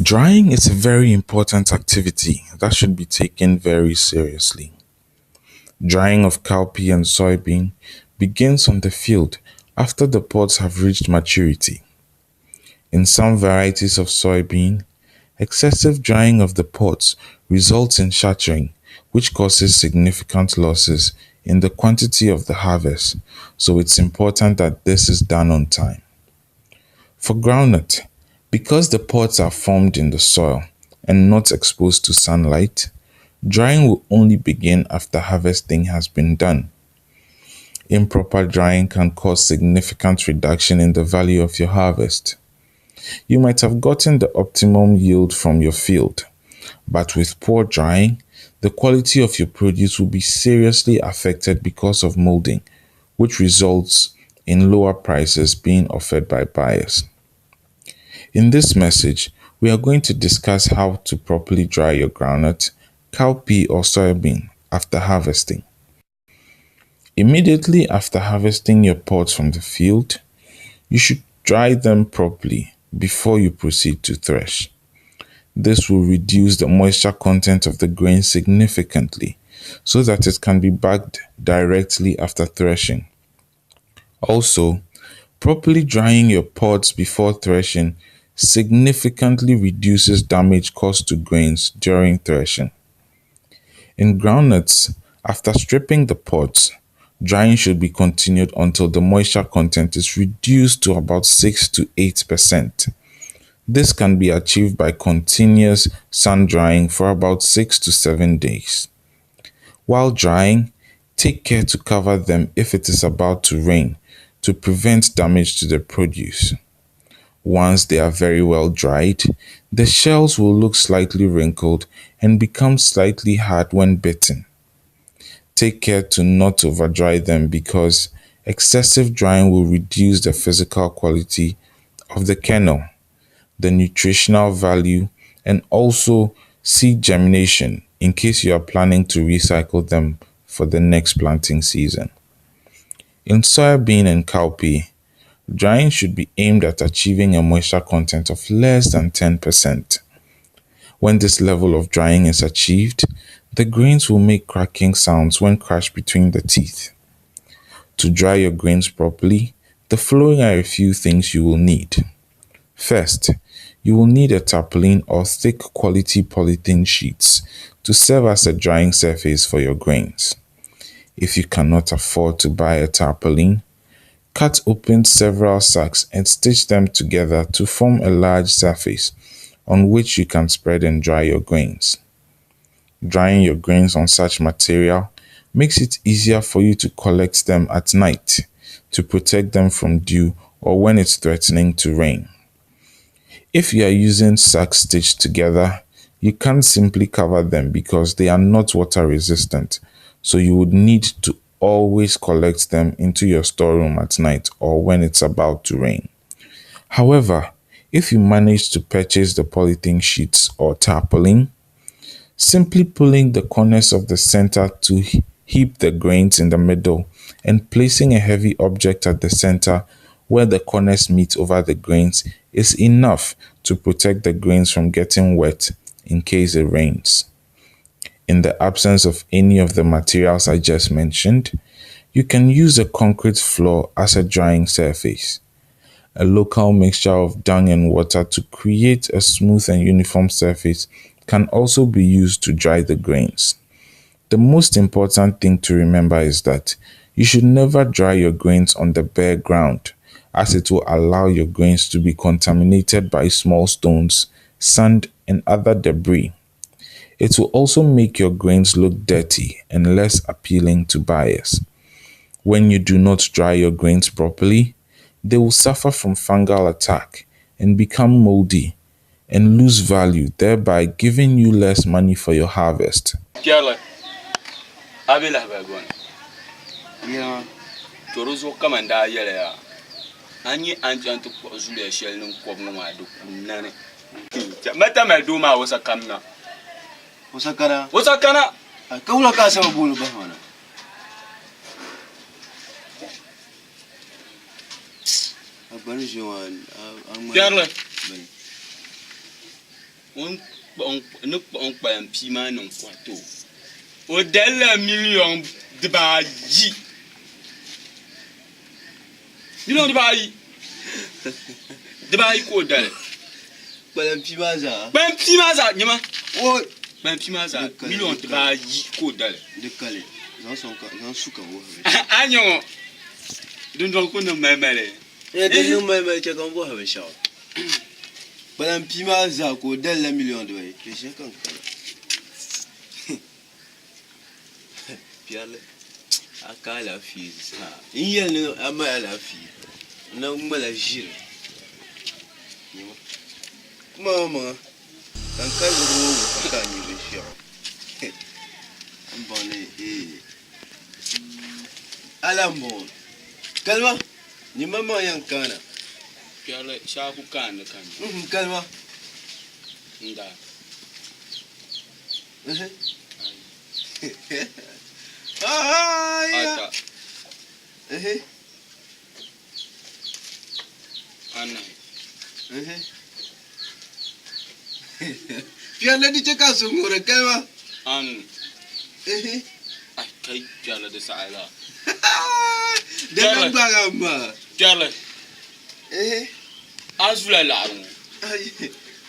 Drying is a very important activity that should be taken very seriously. Drying of cowpea and soybean begins on the field after the pods have reached maturity. In some varieties of soybean, excessive drying of the pods results in shattering, which causes significant losses in the quantity of the harvest, so it's important that this is done on time. For groundnut, because the pods are formed in the soil and not exposed to sunlight, drying will only begin after harvesting has been done. Improper drying can cause significant reduction in the value of your harvest. You might have gotten the optimum yield from your field, but with poor drying, the quality of your produce will be seriously affected because of molding, which results in lower prices being offered by buyers. In this message, we are going to discuss how to properly dry your groundnut, cowpea or soybean after harvesting. Immediately after harvesting your pods from the field, you should dry them properly before you proceed to thresh. This will reduce the moisture content of the grain significantly so that it can be bagged directly after threshing. Also, properly drying your pods before threshing significantly reduces damage caused to grains during threshing. In groundnuts, after stripping the pods, drying should be continued until the moisture content is reduced to about 6 to 8%. This can be achieved by continuous sun drying for about 6 to 7 days. While drying, take care to cover them if it is about to rain to prevent damage to the produce. Once they are very well dried, the shells will look slightly wrinkled and become slightly hard when bitten. Take care to not overdry them because excessive drying will reduce the physical quality of the kernel, the nutritional value, and also seed germination in case you are planning to recycle them for the next planting season. In soybean and cowpea, drying should be aimed at achieving a moisture content of less than 10%. When this level of drying is achieved, the grains will make cracking sounds when crushed between the teeth. To dry your grains properly, the following are a few things you will need. First, you will need a tarpaulin or thick quality polythene sheets to serve as a drying surface for your grains. If you cannot afford to buy a tarpaulin, cut open several sacks and stitch them together to form a large surface on which you can spread and dry your grains. Drying your grains on such material makes it easier for you to collect them at night to protect them from dew or when it's threatening to rain. If you are using sacks stitched together, you can't simply cover them because they are not water resistant, so you would need to always collect them into your storeroom at night or when it's about to rain. However, if you manage to purchase the polythene sheets or tarpaulin, simply pulling the corners of the center to heap the grains in the middle and placing a heavy object at the center where the corners meet over the grains is enough to protect the grains from getting wet in case it rains. In the absence of any of the materials I just mentioned, you can use a concrete floor as a drying surface. A local mixture of dung and water to create a smooth and uniform surface can also be used to dry the grains. The most important thing to remember is that you should never dry your grains on the bare ground, as it will allow your grains to be contaminated by small stones, sand, and other debris. It will also make your grains look dirty and less appealing to buyers. When you do not dry your grains properly, they will suffer from fungal attack and become moldy and lose value, thereby giving you less money for your harvest. Kerle, abila bagwan. Yeah, Toruzo kamanda yele ya. Anyi anjantu kwa zule shell nun kwa ngwa du nane. Mata melduma wasa kamna. usakara. Wasa kana Kaula ka sama bulu bahwana. Abani jawan. Kerle. ni kpuɣi kpalam pii maa niŋ koriti o dalila miliyon dibaayi dibaayi ka o dali kpalam pii maa zaa kpalam pii maa zaa nyɛma o kpalam pii maa zaa miliyon dibaayi ka o dali di kali zaŋ su ka wuhi a nyɛ ŋɔ dundɔŋ ku niŋ malimali di niŋ malimali chɛ kan wuhi binshaɣu kpalam pii maa zaa ka o dalila miliyon dibaayi di shɛ kan kala piɛlli a ka alaafee zaa n yɛli ni a mali alaafee na ŋmala ʒiri kuma maŋa kan ka zuri ŋɔ ka ka nyɛ binshaɣu n bɔŋni ala n bɔŋɔ kalima nyima maŋa yɛn kaana piɛlli shaaku kaandi ka nyɛ kalima nda ata anahi piɛlli di chɛ ka so ŋuri kalima anu ai kai piɛlli di saɣi la dana gbaga ma piɛlli a zula laɣari ŋɔ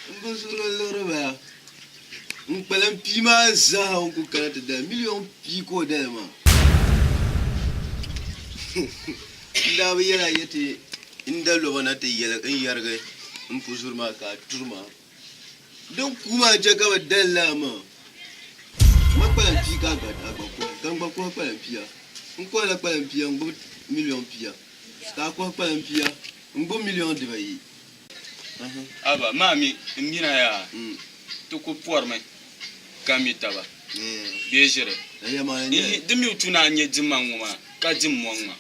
n bi zuri lori ba n kpalam pii maa zaa n ku kana ti dali miliyon pii ka o dali maa n daa bi yɛla yɛti n da loba na ti yɛrigi n pu zuri maa ka a turi maa din ku maa chɛ ka bi dali laa maa ma kpalam pii ka a gba kuhi kan gba kuhi kpalam pia n kuhila kpalam pia n gbubi miliyon pia ka a kuhi kpalam pia n gbubi miliyon dibayi aba maami n mina yaa ti ku pɔrimi ka mi taba bee ʒiri di mi tu na nyɛ dimaŋ ŋɔ maa ka dim mɔŋ ŋma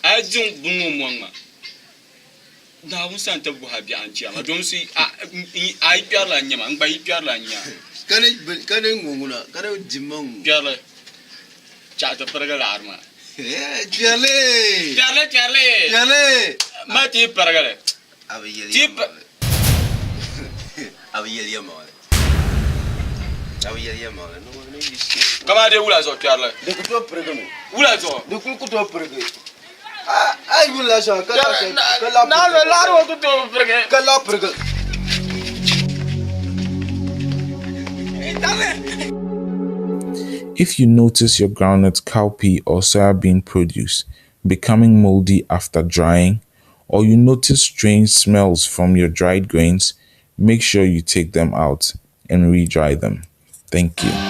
a yi dim bin ŋɔ mɔŋ ŋma naawuni san ti bɔha biɛɣu n chɛma domi si a yi kpɛrila nyɛma n gba yi kpɛrila nya ka ne ŋɔ ŋuna ka ne dimaŋ ŋɔ kpɛrili chaɣu ti pirigi laɣari maa piɛlli ma ti yi pirigili a bi yɛli yɛmaɣali kama de wula zuɣu kpɛrili di ku to pirigi mi wula zuɣu di ku to pirigi a yi wula shɛŋa ka laɣari ŋɔ ku to pirigi ka la pirigi If you notice your groundnut, cowpea, or soybean produce becoming moldy after drying, or you notice strange smells from your dried grains, make sure you take them out and re-dry them. Thank you.